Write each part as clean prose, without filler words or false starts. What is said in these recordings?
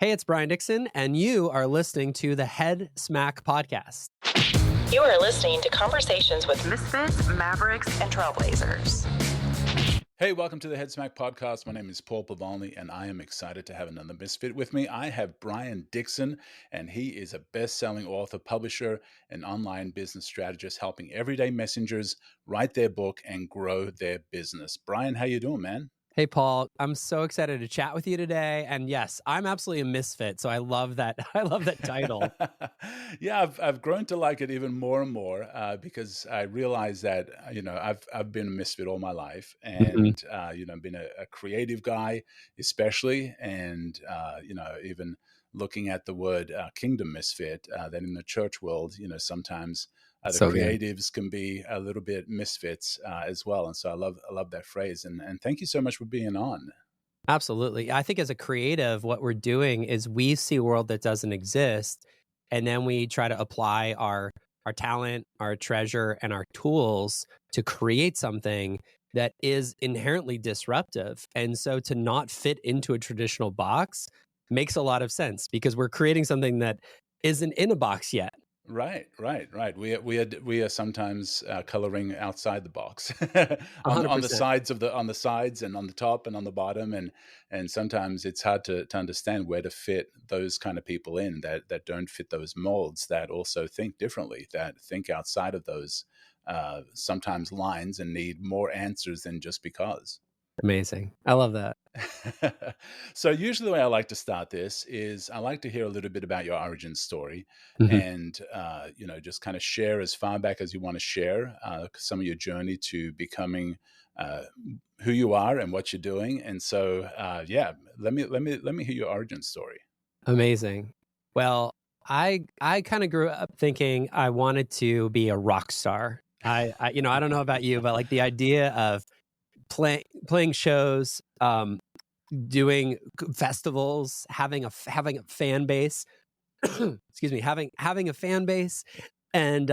Hey, it's Brian Dixon, and you are listening to the Head Smack Podcast. You are listening to conversations with misfits, mavericks, and trailblazers. Hey, welcome to the Head Smack Podcast. My name is Paul Pavolny, and I am excited to have another misfit with me. I have Brian Dixon, and he is a best-selling author, publisher, and online business strategist, helping everyday messengers write their book and grow their business. Brian, how you doing, man? Hey, Paul, I'm so excited to chat with you today. And yes, I'm absolutely a misfit, so I love that. I love that title. Yeah, I've grown to like it even more and more because I realize that I've been a misfit all my life, and been a creative guy, especially, and even looking at the word kingdom misfit. That in the church world, sometimes. The creatives can be a little bit misfits as well. And so I love that phrase. And thank you so much for being on. Absolutely. I think as a creative, what we're doing is we see a world that doesn't exist, and then we try to apply our talent, our treasure, and our tools to create something that is inherently disruptive. And so to not fit into a traditional box makes a lot of sense because we're creating something that isn't in a box yet. Right. We are sometimes coloring outside the box on the 100%. sides and on the top and on the bottom, and sometimes it's hard to understand where to fit those kind of people in that don't fit those molds, that also think differently, that think outside of those sometimes lines and need more answers than just because. Amazing. I love that. So usually the way I like to start this is I like to hear a little bit about your origin story, Mhm. and just kind of share as far back as you want to share some of your journey to becoming who you are and what you're doing. And so let me hear your origin story. Amazing. Well, I kind of grew up thinking I wanted to be a rock star. I don't know about you, but like the idea of playing shows, doing festivals, having a fan base, excuse me, having a fan base, and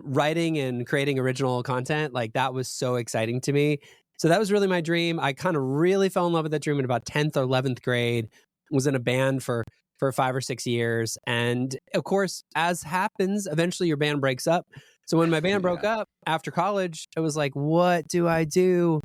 writing and creating original content, like that was so exciting to me. So that was really my dream. I kind of really fell in love with that dream in about 10th or 11th grade. Was in a band for 5 or 6 years, and of course, as happens, eventually your band breaks up. So when my band broke up after college, I was like, what do I do?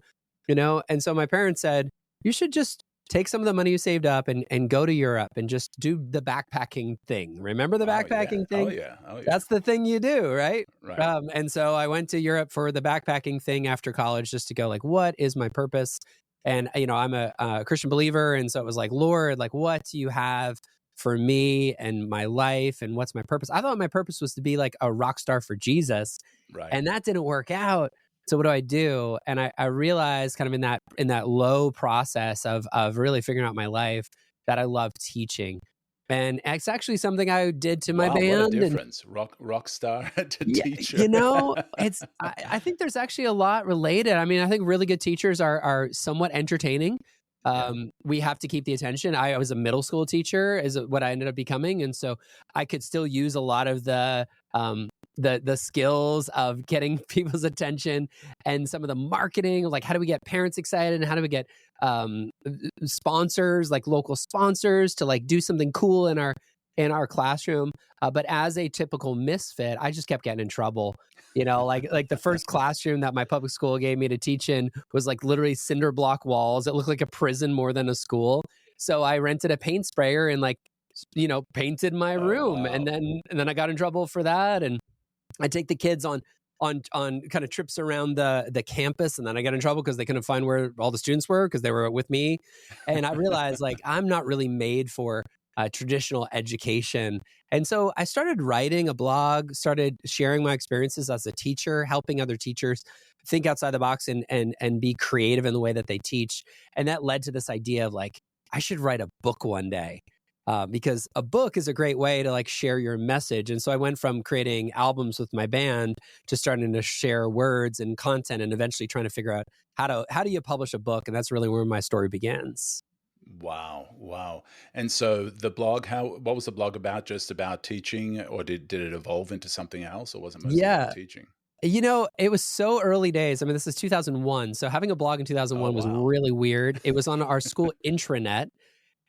And so my parents said, you should just take some of the money you saved up and go to Europe and just do the backpacking thing. Remember the backpacking thing? Oh yeah. That's the thing you do, right? Right. And so I went to Europe for the backpacking thing after college, just to go like, what is my purpose? And, I'm a Christian believer. And so it was like, Lord, like, what do you have for me and my life? And what's my purpose? I thought my purpose was to be like a rock star for Jesus. Right. And that didn't work out. So what do I do? And I realized kind of in that low process of really figuring out my life that I love teaching. And it's actually something I did to my band. What a difference. Rock star to teacher. It's I think there's actually a lot related. I mean, I think really good teachers are somewhat entertaining. We have to keep the attention. I was a middle school teacher is what I ended up becoming. And so I could still use a lot of the skills of getting people's attention and some of the marketing, like how do we get parents excited and how do we get sponsors, like local sponsors, to like do something cool in our classroom. But as a typical misfit, I just kept getting in trouble. Like the first classroom that my public school gave me to teach in was like literally cinder block walls. It looked like a prison more than a school. So I rented a paint sprayer and painted my room. Wow. And then I got in trouble for that. And I take the kids on kind of trips around the campus, and then I got in trouble because they couldn't find where all the students were because they were with me. And I realized like I'm not really made for traditional education. And so I started writing a blog, started sharing my experiences as a teacher, helping other teachers think outside the box and be creative in the way that they teach. And that led to this idea of like, I should write a book one day. Because a book is a great way to like share your message. And so I went from creating albums with my band to starting to share words and content and eventually trying to figure out how do you publish a book? And that's really where my story begins. Wow. And so the blog, what was the blog about? Just about teaching, or did it evolve into something else, or was it mostly about teaching? It was so early days. I mean, this is 2001. So having a blog in 2001 was really weird. It was on our school intranet.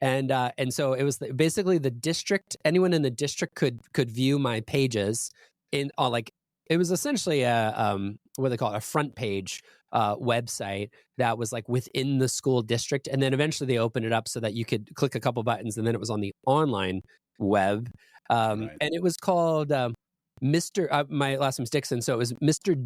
And so it was basically the district. Anyone in the district could view my pages in like it was essentially a what do they call it, a front page website that was like within the school district, and then eventually they opened it up so that you could click a couple buttons, and then it was on the online web. Right. And it was called Mr. My last name's Dixon, so it was Mr.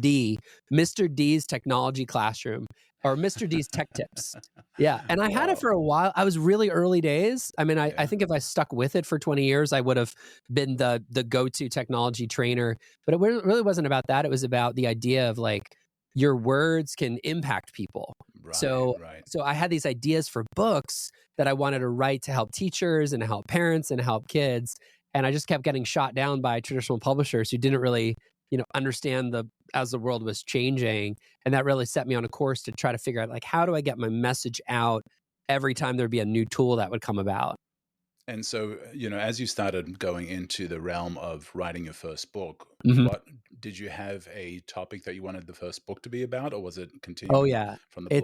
D's Technology Classroom, or Mr. D's Tech Tips. Yeah, and I had it for a while. I was really early days. I mean, I think if I stuck with it for 20 years, I would have been the go-to technology trainer. But it really wasn't about that. It was about the idea of like your words can impact people. Right, so right. so I had these ideas for books that I wanted to write to help teachers and to help parents and to help kids. And I just kept getting shot down by traditional publishers who didn't really, understand as the world was changing. And that really set me on a course to try to figure out, like, how do I get my message out every time there'd be a new tool that would come about? And so, as you started going into the realm of writing your first book, Mhm. what did you have a topic that you wanted the first book to be about, or was it Oh continuing yeah. from the blog?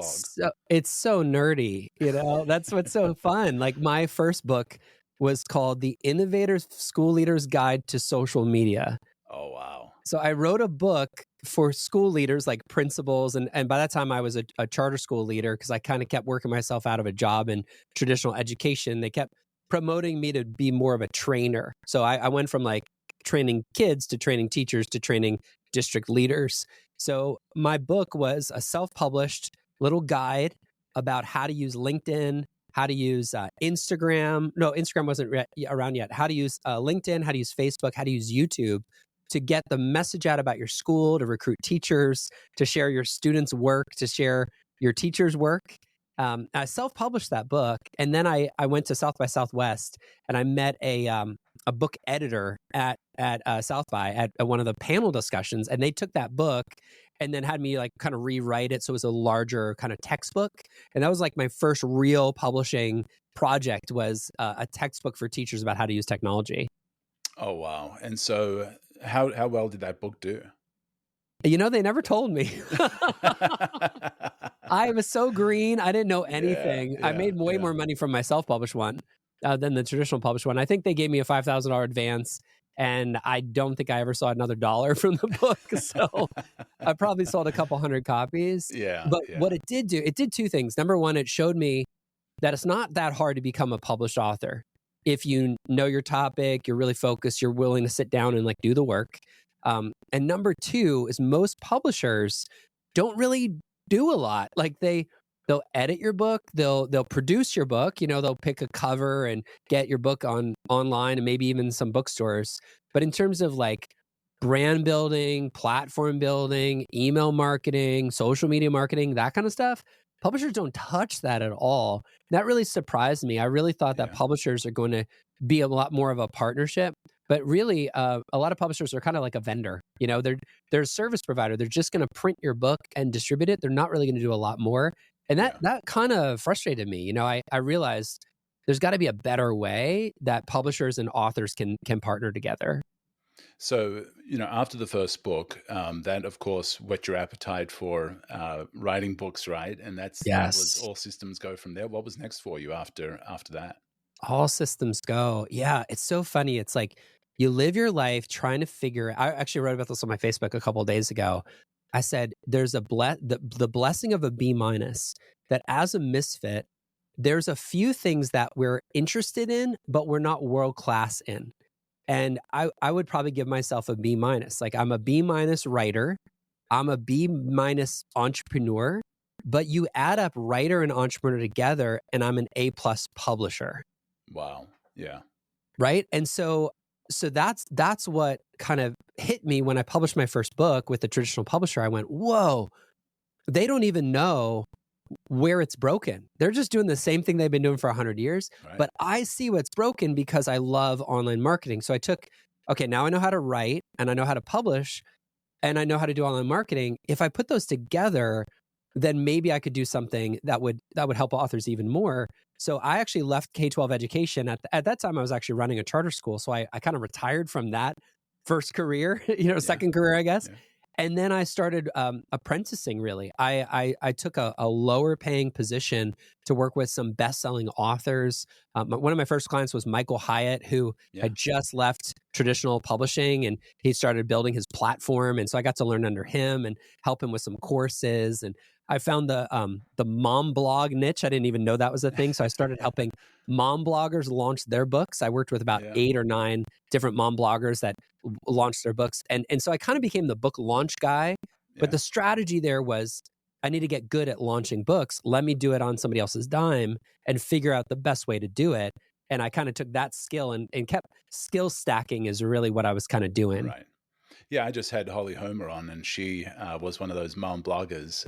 It's so nerdy, That's what's so fun. Like my first book was called The Innovator's School Leader's Guide to Social Media. Oh, wow. So I wrote a book for school leaders, like principals, and by that time I was a charter school leader because I kind of kept working myself out of a job in traditional education. They kept promoting me to be more of a trainer. So I went from like training kids to training teachers to training district leaders. So my book was a self-published little guide about how to use LinkedIn, how to use Instagram. No, Instagram wasn't around yet. How to use LinkedIn, how to use Facebook, how to use YouTube to get the message out about your school, to recruit teachers, to share your students' work, to share your teachers' work. I self-published that book, and then I went to South by Southwest, and I met a book editor at South by at one of the panel discussions, and they took that book and then had me like kind of rewrite it so it was a larger kind of textbook. And that was like my first real publishing project, was a textbook for teachers about how to use technology. Oh, wow. And so how well did that book do? They never told me. I was so green. I didn't know anything. I made way more money from my self-published one than the traditional published one. I think they gave me a $5,000 advance, and I don't think I ever saw another dollar from the book. So I probably sold a couple hundred copies. But what it did two things. Number one, it showed me that it's not that hard to become a published author. If you know your topic, you're really focused, you're willing to sit down and like do the work. And number two is most publishers don't really do a lot. Like they'll edit your book, they'll produce your book, they'll pick a cover and get your book online and maybe even some bookstores. But in terms of like brand building, platform building, email marketing, social media marketing, that kind of stuff, publishers don't touch that at all. That really surprised me. I really thought that publishers are going to be a lot more of a partnership, but really a lot of publishers are kind of like a vendor. They're a service provider. They're just going to print your book and distribute it. They're not really going to do a lot more. And that kind of frustrated me. I realized there's got to be a better way that publishers and authors can partner together. So, after the first book, that of course whet your appetite for writing books, right? And that was all systems go from there. What was next for you after that? All systems go. Yeah, it's so funny. It's like you live your life trying to figure. I actually wrote about this on my Facebook a couple of days ago. I said there's the blessing of a B-, that as a misfit, there's a few things that we're interested in, but we're not world class in. And I would probably give myself a B-. Like I'm a B- writer, I'm a B- entrepreneur, but you add up writer and entrepreneur together, and I'm an A+ publisher. Wow. Yeah. Right. And so that's what kind of hit me when I published my first book with the traditional publisher. I went, whoa, they don't even know where it's broken. They're just doing the same thing they've been doing for 100 years. Right. But I see what's broken because I love online marketing. So I took, now I know how to write and I know how to publish and I know how to do online marketing. If I put those together, then maybe I could do something that would help authors even more. So I actually left K-12 education. At that time, I was actually running a charter school. So I kind of retired from that first career, second career, I guess. Yeah. And then I started apprenticing. Really, I took a lower paying position to work with some best selling authors. One of my first clients was Michael Hyatt, who Yeah. had just left traditional publishing, and he started building his platform. And so I got to learn under him and help him with some courses. And I found the mom blog niche. I didn't even know that was a thing. So I started helping mom bloggers launch their books. I worked with about Yeah. 8 or 9 different mom bloggers that launched their books. And so I kind of became the book launch guy. But Yeah. the strategy there was I need to get good at launching books. Let me do it on somebody else's dime and figure out the best way to do it. And I kind of took that skill and kept skill stacking is really what I was kind of doing. Right. Yeah, I just had Holly Homer on, and she was one of those mom bloggers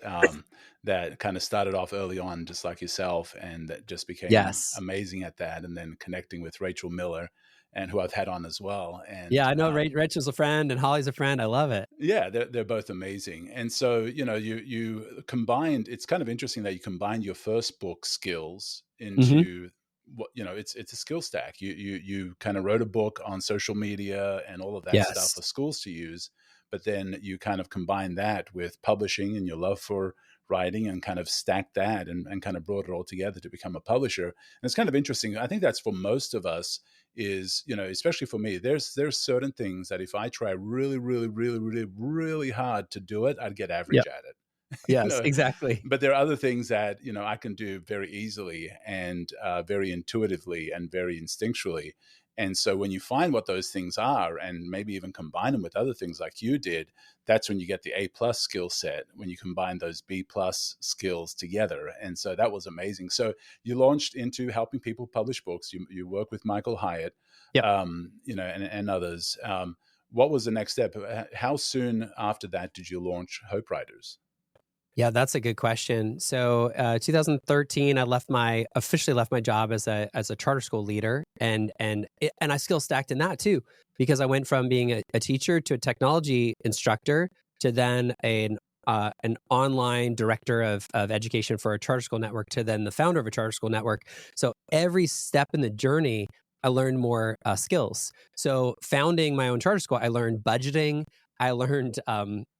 that kind of started off early on, just like yourself, and that just became Yes. amazing at that. And then connecting with Rachel Miller, and who I've had on as well. Yeah, And I know Rachel's a friend and Holly's a friend. I love it. yeah, they're both amazing. And so, you combined. It's kind of interesting that you combined your first book skills Hmm. into what it's a skill stack. You kind of wrote a book on social media and all of that stuff Yes. for schools to use, but then you kind of combine that with publishing and your love for writing, and kind of stacked that, and kind of brought it all together to become a publisher. And it's kind of interesting. I think that's for most of us, is, especially for me, there's certain things that if I try really, really, really, really, really hard to do it, I'd get Yep. average at it. you Yes, know exactly. but there are other things that I can do very easily, and very intuitively, and very instinctually. And so when you find what those things are, and maybe even combine them with other things like you did, that's when you get the A+ skill set, when you combine those B+ skills together. And so that was amazing. So you launched into helping people publish books. You work with Michael Hyatt, Yep. and others. What was the next step? How soon after that did you launch Hopewriters? Yeah, that's a good question. So, 2013, I officially left my job as a charter school leader, and I skill stacked in that too, because I went from being a teacher to a technology instructor to then an online director of education for a charter school network to then the founder of a charter school network. So every step in the journey, I learned more skills. So founding my own charter school, I learned budgeting. I learned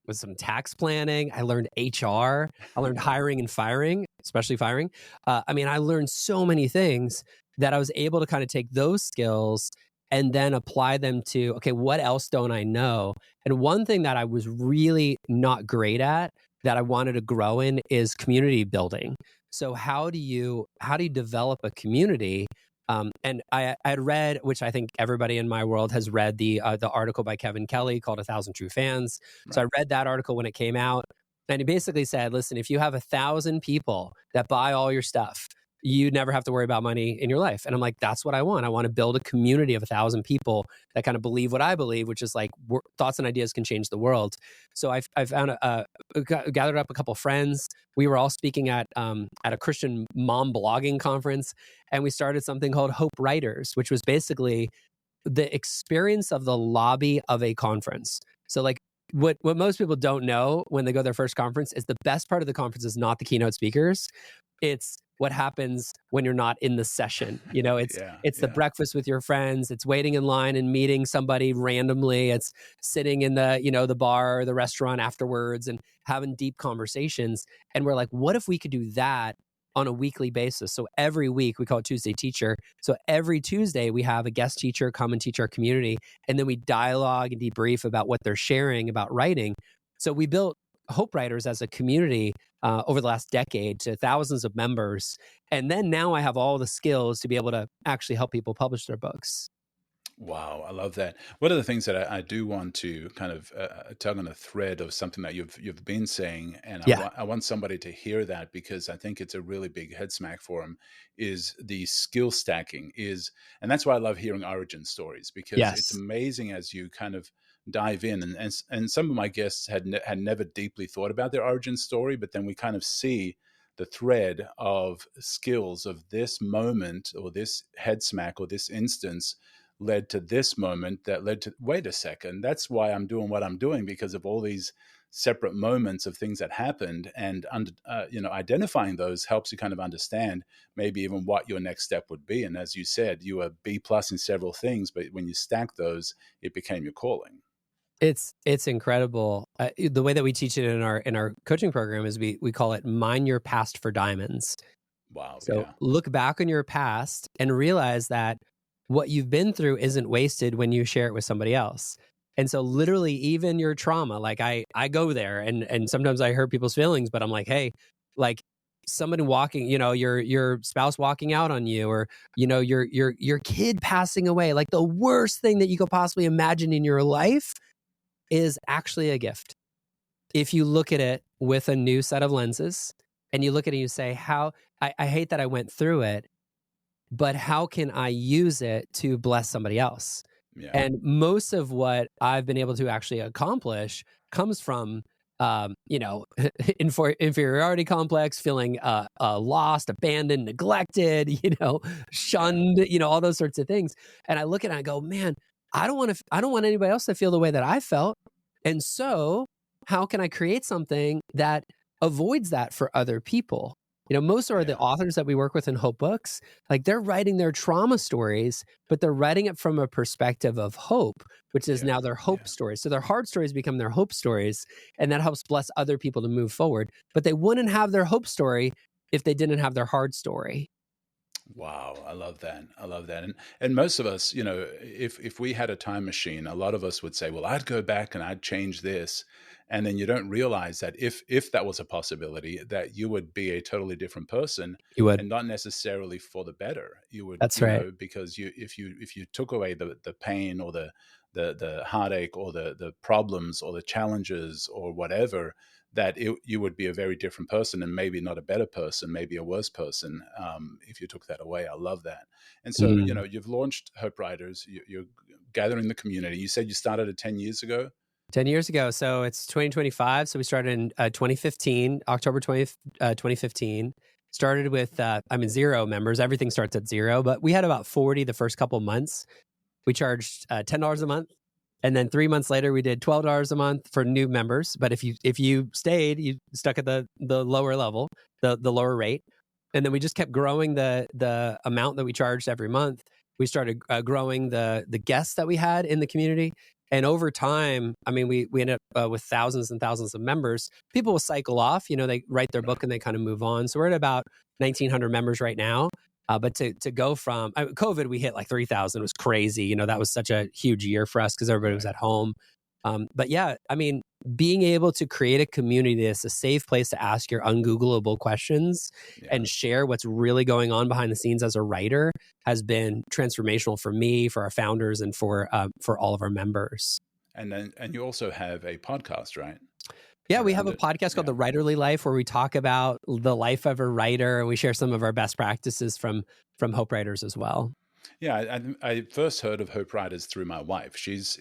with some tax planning. I learned HR. I learned Yeah. hiring and firing, especially firing. I learned so many things that I was able to kind of take those skills and then apply them to, okay, what else don't I know? And one thing that I was really not great at that I wanted to grow in is community building. So how do you develop a community? And I had read, which I think everybody in my world has read, the article by Kevin Kelly called "1,000 True Fans." So I Right. read that article when it came out, and he basically said, "Listen, if you have 1,000 people that buy all your stuff, you never have to worry about money in your life." And I'm like, "That's what I want. I want to build a community of 1,000 people that kind of believe what I believe, which is like thoughts and ideas can change the world." So I found gathered up a couple friends. We were all speaking at a Christian mom blogging conference, and we started something called Hopewriters, which was basically the experience of the lobby of a conference. So like what most people don't know when they go to their first conference is the best part of the conference is not the keynote speakers. It's what happens when you're not in the session. It's Yeah. it's the Yeah. breakfast with your friends, it's waiting in line and meeting somebody randomly, it's sitting in the bar or the restaurant afterwards and having deep conversations. And we're like, what if we could do that on a weekly basis? So every week, we call it Tuesday Teacher. So every Tuesday we have a guest teacher come and teach our community, and then we dialogue and debrief about what they're sharing about writing. So we built Hopewriters as a community over the last decade to thousands of members. And then now I have all the skills to be able to actually help people publish their books. Wow, I love that. One of the things that I do want to kind of tug on a thread of something that you've been saying, and Yeah. I want somebody to hear that, because I think it's a really big head smack for them. Is the skill stacking is, and that's why I love hearing origin stories, because it's Yes. amazing as you kind of dive in, and some of my guests had never deeply thought about their origin story, but then we kind of see the thread of skills of this moment, or this head smack, or this instance led to this moment that led to, wait a second, that's why I'm doing what I'm doing, because of all these separate moments of things that happened. And identifying those helps you kind of understand maybe even what your next step would be. And as you said, you were B+ in several things, but when you stack those, it became your calling. It's incredible. The way that we teach it in our coaching program is we call it mine your past for diamonds. Wow. So Yeah. look back on your past and realize that what you've been through isn't wasted when you share it with somebody else. And so literally even your trauma, like I go there and sometimes I hurt people's feelings, but I'm like, hey, like somebody walking, your spouse walking out on you, or your kid passing away, like the worst thing that you could possibly imagine in your life is actually a gift. If you look at it with a new set of lenses and you look at it and you say, I hate that I went through it, but how can I use it to bless somebody else? Yeah. And most of what I've been able to actually accomplish comes from, inferiority complex, feeling lost, abandoned, neglected, Yeah. shunned, all those sorts of things. And I look at it and I go, man, I don't want anybody else to feel the way that I felt. And so, how can I create something that avoids that for other people? Most of the Yeah. authors that we work with in Hope Books, like they're writing their trauma stories, but they're writing it from a perspective of hope, which is Yeah. now their hope Yeah. stories. So their hard stories become their hope stories, and that helps bless other people to move forward. But they wouldn't have their hope story if they didn't have their hard story. Wow, I love that. I love that. And most of us, if we had a time machine, a lot of us would say, "Well, I'd go back and I'd change this." And then you don't realize that if that was a possibility, that you would be a totally different person, You would. and not necessarily for the better. You would, That's right. because if you took away the pain or the heartache or the problems or the challenges or whatever, that you would be a very different person, and maybe not a better person, maybe a worse person, if you took that away. I love that. And so, Mm. you've launched Hopewriters. You're gathering the community. You said you started it 10 years ago. 10 years ago. So it's 2025. So we started in 2015, October 2015. Started with, 0 members. Everything starts at 0, but we had about 40 the first couple months. We charged $10 a month. And then 3 months later, we did $12 a month for new members. But if you stayed, you stuck at the lower level, the lower rate. And then we just kept growing the amount that we charged every month. We started growing the guests that we had in the community. And over time, we ended up with thousands and thousands of members. People will cycle off, they write their book Right. and they kind of move on. So we're at about 1,900 members right now. But to go from COVID, we hit like 3,000. It was crazy. That was such a huge year for us because everybody was Right. at home. But yeah, being able to create a community that's a safe place to ask your ungoogleable questions Yeah. and share what's really going on behind the scenes as a writer has been transformational for me, for our founders, and for all of our members. And you also have a podcast, right? Yeah, we have Around a it. podcast called Yeah. The Writerly Life, where we talk about the life of a writer, and we share some of our best practices from Hopewriters as well. Yeah, I first heard of Hopewriters through my wife. She's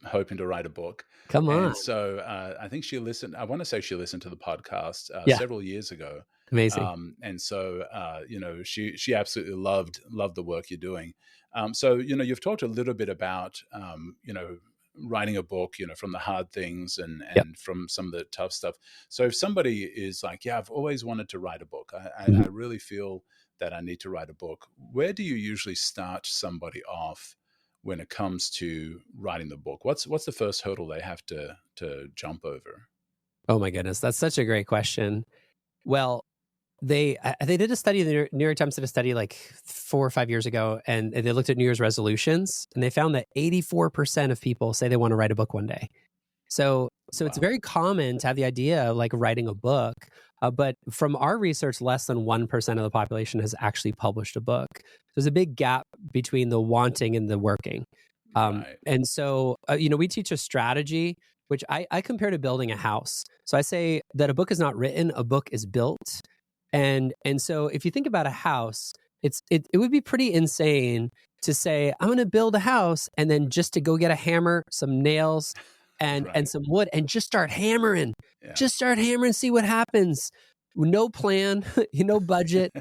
hoping to write a book, Come on. and so I think she listened. I want to say she listened to the podcast Yeah, several years ago, amazing. and so she absolutely loved the work you're doing. So you've talked a little bit about writing a book, from the hard things Yep. and from some of the tough stuff. So if somebody is like, yeah, I've always wanted to write a book, I Mhm. really feel that I need to write a book. Where do you usually start somebody off when it comes to writing the book? What's the first hurdle they have to jump over? Oh my goodness, that's such a great question. Well, they did a study. The New York Times did a study like 4 or 5 years ago, and they looked at New Year's resolutions, and they found that 84% of people say they want to write a book one day. So it's Wow. very common to have the idea of like writing a book, but from our research, less than 1% of the population has actually published a book. There's a big gap between the wanting and the working. Right. And so, we teach a strategy, which I compare to building a house. So I say that a book is not written, a book is built. And so if you think about a house, it would be pretty insane to say, I'm going to build a house, and then just to go get a hammer, some nails, and Right. some wood, and just start hammering. Yeah. Just start hammering, see what happens. No plan, no budget,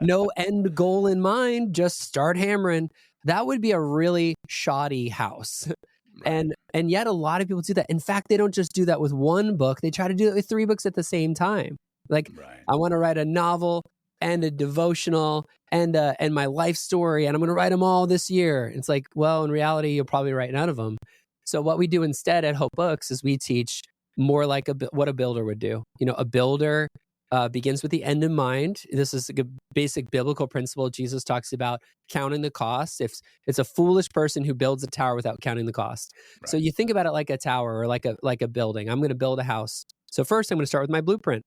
no end goal in mind. Just start hammering. That would be a really shoddy house. Right. And yet a lot of people do that. In fact, they don't just do that with one book. They try to do it with 3 books at the same time. Like, Right. I want to write a novel and a devotional and my life story, and I'm going to write them all this year. It's like, well, in reality, you'll probably write none of them. So what we do instead at Hope Books is we teach more like what a builder would do. A builder begins with the end in mind. This is a basic biblical principle. Jesus talks about counting the cost. If it's a foolish person who builds a tower without counting the cost. Right. So you think about it like a tower or like a building. I'm going to build a house. So first, I'm going to start with my blueprint.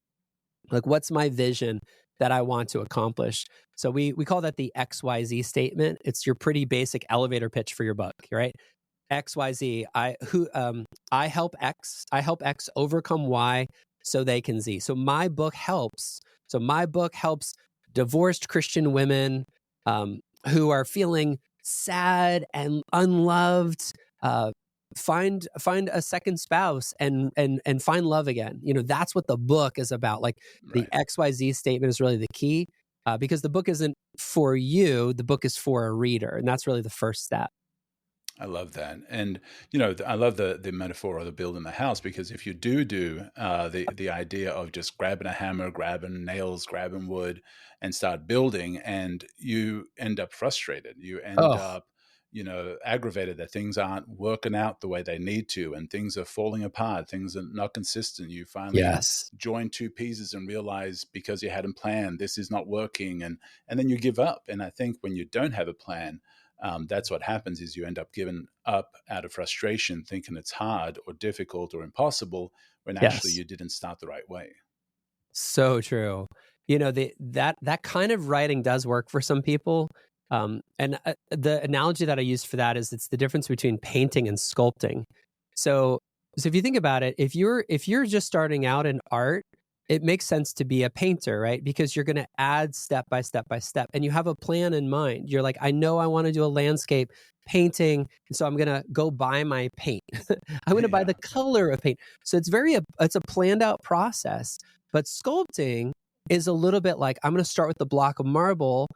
Like, what's my vision that I want to accomplish? So we call that the XYZ statement. It's your pretty basic elevator pitch for your book, right? XYZ. I help X. I help X overcome Y so they can Z. So my book helps. Divorced Christian women who are feeling sad and unloved. Find a second spouse and find love again. That's what the book is about. Like the XYZ statement is really the key because the book isn't for you. The book is for a reader, and that's really the first step. I love that. And, I love the metaphor of the building the house, because if you do the idea of just grabbing a hammer, grabbing nails, grabbing wood and start building, and you end up frustrated, you end up, aggravated that things aren't working out the way they need to, and things are falling apart, things are not consistent. You finally join two pieces and realize, because you hadn't planned, this is not working. And then you give up. And I think when you don't have a plan, that's what happens, is you end up giving up out of frustration, thinking it's hard or difficult or impossible, when actually you didn't start the right way. So true. That kind of writing does work for some people. And the analogy that I use for that is it's the difference between painting and sculpting. So if you think about it, if you're just starting out in art, it makes sense to be a painter, right? Because you're going to add step by step by step, and you have a plan in mind. You're like, I know I want to do a landscape painting, and so I'm going to go buy my paint. I'm going to buy the color of paint. So it's a planned out process. But sculpting is a little bit like, I'm going to start with the block of marble,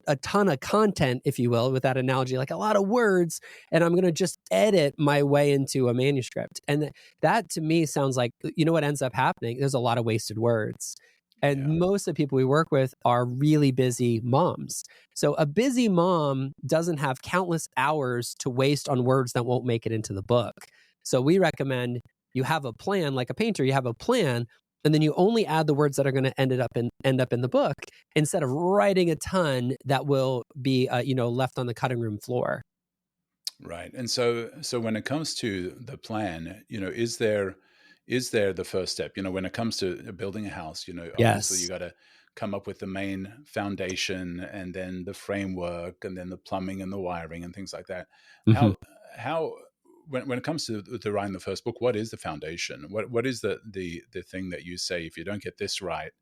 a ton of content, if you will, with that analogy, like a lot of words, and I'm going to just edit my way into a manuscript. And that to me sounds like, what ends up happening? There's a lot of wasted words. And most of the people we work with are really busy moms. So a busy mom doesn't have countless hours to waste on words that won't make it into the book. So we recommend you have a plan, like a painter, you have a plan, and then you only add the words that are going to end up in the book, instead of writing a ton that will be left on the cutting room floor. Right. And so when it comes to the plan, is there the first step? When it comes to building a house, obviously you got to come up with the main foundation, and then the framework, and then the plumbing and the wiring and things like that. Mm-hmm. How when it comes to writing the first book, what is the foundation? What is the thing that you say, if you don't get this right,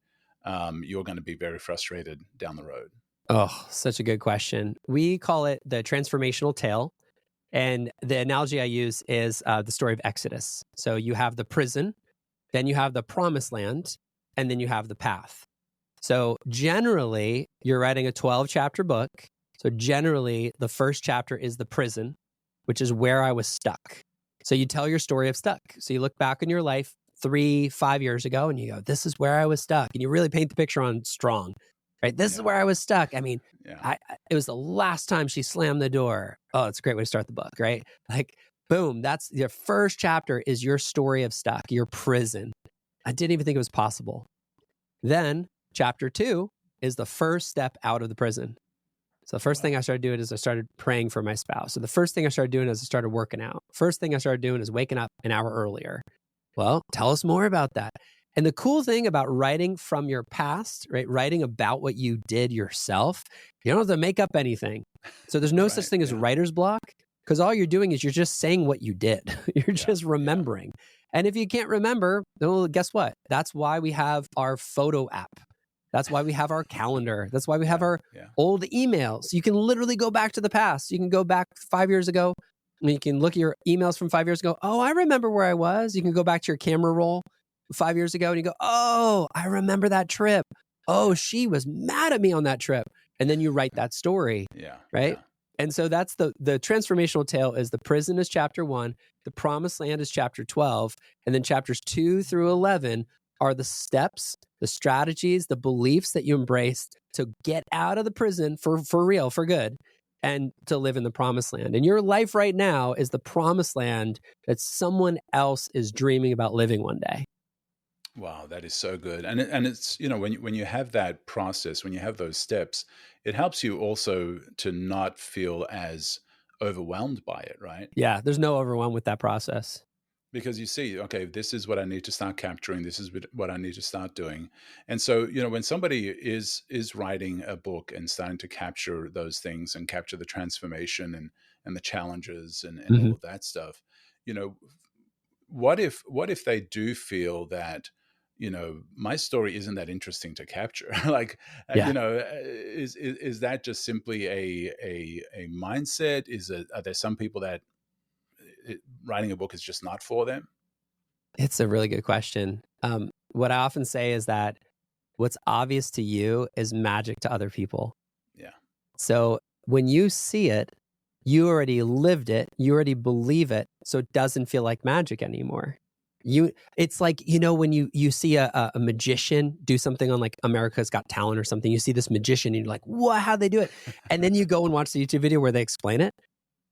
you're going to be very frustrated down the road? Oh, such a good question. We call it the transformational tale. And the analogy I use is the story of Exodus. So you have the prison, then you have the promised land, and then you have the path. So generally, you're writing a 12-chapter book. So generally, the first chapter is the prison, which is where I was stuck. So you tell your story of stuck. So you look back in your life 3-5 years ago, and you go, this is where I was stuck. And you really paint the picture on strong, right? This is where I was stuck. I mean, it was the last time she slammed the door. Oh, it's a great way to start the book, right? Like, boom, that's your first chapter, is your story of stuck, your prison. I didn't even think it was possible. Then chapter 2 is the first step out of the prison. So the first thing I started doing is I started praying for my spouse. So the first thing I started doing is I started working out. First thing I started doing is waking up an hour earlier. Well, tell us more about that. And the cool thing about writing from your past, right? Writing about what you did yourself, you don't have to make up anything. So there's no such thing as writer's block, because all you're doing is you're just saying what you did. You're just remembering. And if you can't remember, well, guess what? That's why we have our photo app. That's why we have our calendar. That's why we have our old emails. You can literally go back to the past. You can go back 5 years ago, and you can look at your emails from 5 years ago. Oh, I remember where I was. You can go back to your camera roll 5 years ago, and you go, oh, I remember that trip. Oh, she was mad at me on that trip. And then you write that story, right? Yeah. And so that's the transformational tale. Is the prison is chapter 1, the promised land is chapter 12, and then chapters 2 through 11 are the steps, the strategies, the beliefs that you embraced to get out of the prison for real, for good, and to live in the promised land. And your life right now is the promised land that someone else is dreaming about living one day. Wow, that is so good. And it's, when you have that process, when you have those steps, it helps you also to not feel as overwhelmed by it, right? Yeah, there's no overwhelm with that process. Because you see, okay, this is what I need to start capturing, this is what I need to start doing. And so, when somebody is writing a book and starting to capture those things and capture the transformation and the challenges and all Mhm. of that stuff, you know, what if they do feel that, my story isn't that interesting to capture? Like, Yeah. is that just simply a mindset? Are there some people that writing a book is just not for them? It's a really good question. What I often say is that what's obvious to you is magic to other people. Yeah. So when you see it, you already lived it, you already believe it, so it doesn't feel like magic anymore. It's like, when you see a magician do something on like America's Got Talent or something, you see this magician and you're like, what, how'd they do it? And then you go and watch the YouTube video where they explain it.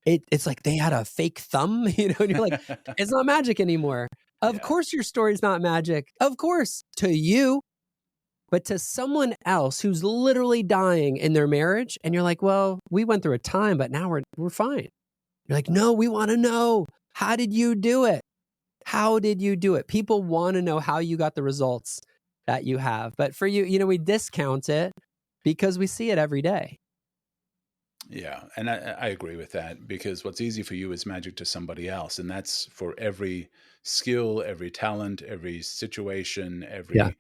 It's like they had a fake thumb, and you're like, it's not magic anymore. Of Yeah. course your story's not magic. Of course, to you, but to someone else who's literally dying in their marriage, and you're like, well, we went through a time, but now we're fine. You're like, no, we want to know, how did you do it? How did you do it? People want to know how you got the results that you have. But for you, we discount it because we see it every day. Yeah, and I agree with that, because what's easy for you is magic to somebody else, and that's for every skill, every talent, every situation, Yeah.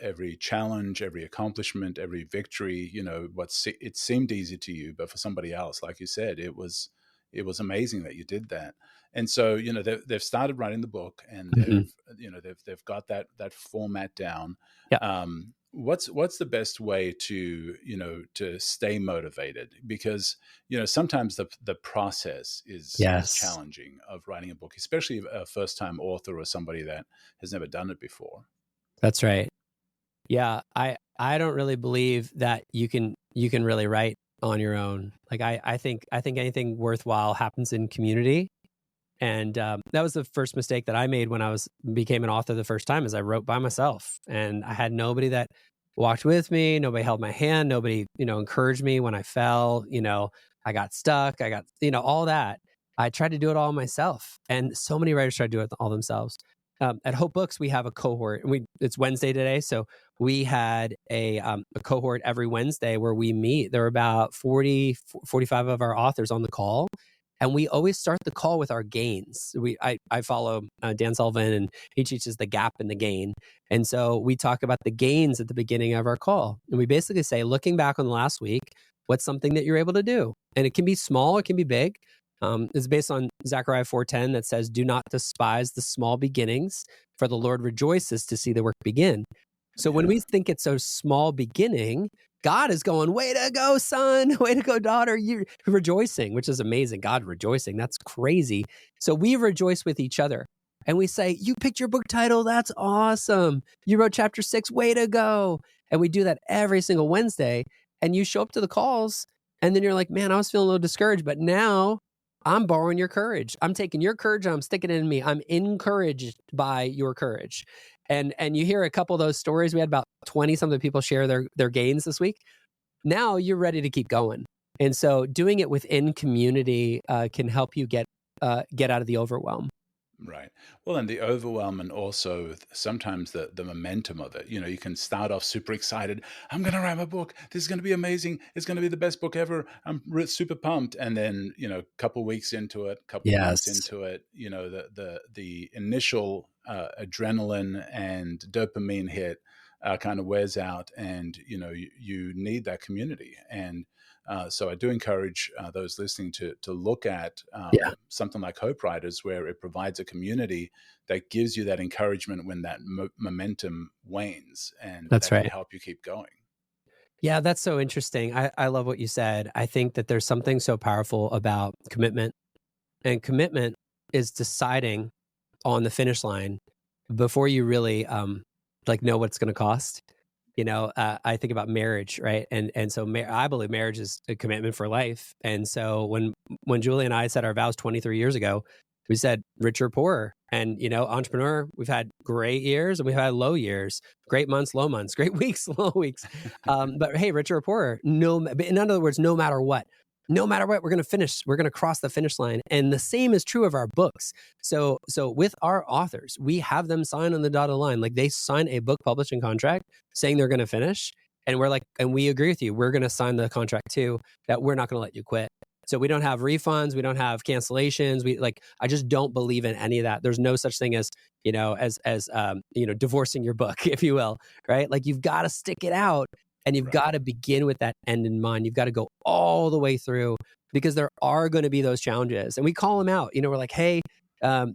every challenge, every accomplishment, every victory. It seemed easy to you, but for somebody else, like you said, it was amazing that you did that. And so, they've started writing the book, and Mhm. they've got that format down. Yeah. What's the best way to stay motivated? Because sometimes the process is Yes. challenging, of writing a book, especially a first time author or somebody that has never done it before. That's right. Yeah, I don't really believe that you can really write on your own. Like I think anything worthwhile happens in community. And that was the first mistake that I made when I became an author the first time, is I wrote by myself, and I had nobody that walked with me, nobody held my hand, nobody encouraged me when I fell. I got stuck, I got all that. I tried to do it all myself, and so many writers try to do it all themselves. At Hope Books, we have a cohort, and it's Wednesday today, so we had a cohort every Wednesday where we meet. There are about 45 of our authors on the call, and we always start the call with our gains. I follow Dan Sullivan, and he teaches the gap and the gain. And so we talk about the gains at the beginning of our call. And we basically say, looking back on the last week, what's something that you're able to do? And it can be small, it can be big. It's based on Zechariah 4:10 that says, do not despise the small beginnings, for the Lord rejoices to see the work begin. So when Yeah. we think it's a small beginning, God is going, way to go, son. Way to go, daughter. You're rejoicing, which is amazing. God rejoicing. That's crazy. So we rejoice with each other. And we say, you picked your book title. That's awesome. You wrote chapter 6. Way to go. And we do that every single Wednesday. And you show up to the calls. And then you're like, man, I was feeling a little discouraged. But now I'm borrowing your courage. I'm taking your courage. I'm sticking it in me. I'm encouraged by your courage. And you hear a couple of those stories. We had about 20 something people share their gains this week. Now you're ready to keep going. And so doing it within community can help you get out of the overwhelm. Right. Well, and the overwhelm, and also sometimes the momentum of it. You can start off super excited. I'm going to write my book. This is going to be amazing. It's going to be the best book ever. I'm super pumped. And then, a couple weeks into it, couple months Yes. into it, the initial adrenaline and dopamine hit kind of wears out, and, you need that community. And so I do encourage those listening to look at Yeah, something like Hopewriters, where it provides a community that gives you that encouragement when that momentum wanes, and that's that can right. help you keep going. Yeah, that's so interesting. I love what you said. I think that there's something so powerful about commitment. And commitment is deciding on the finish line before you really like know what it's going to cost. I think about marriage, right? And so I believe marriage is a commitment for life. And so when Julie and I set our vows 23 years ago, we said rich or poor. And entrepreneur, we've had great years and we've had low years, great months, low months, great weeks, low weeks. But hey, rich or poor, in other words, no matter what, we're going to finish. We're going to cross the finish line. And the same is true of our books. So with our authors, we have them sign on the dotted line. Like they sign a book publishing contract saying they're going to finish. And we're like, and we agree with you. We're going to sign the contract too, that we're not going to let you quit. So we don't have refunds. We don't have cancellations. I just don't believe in any of that. There's no such thing as, divorcing your book, if you will, right? Like you've got to stick it out. And you've got to begin with that end in mind. You've got to go all the way through because there are going to be those challenges. And we call them out. We're like, hey,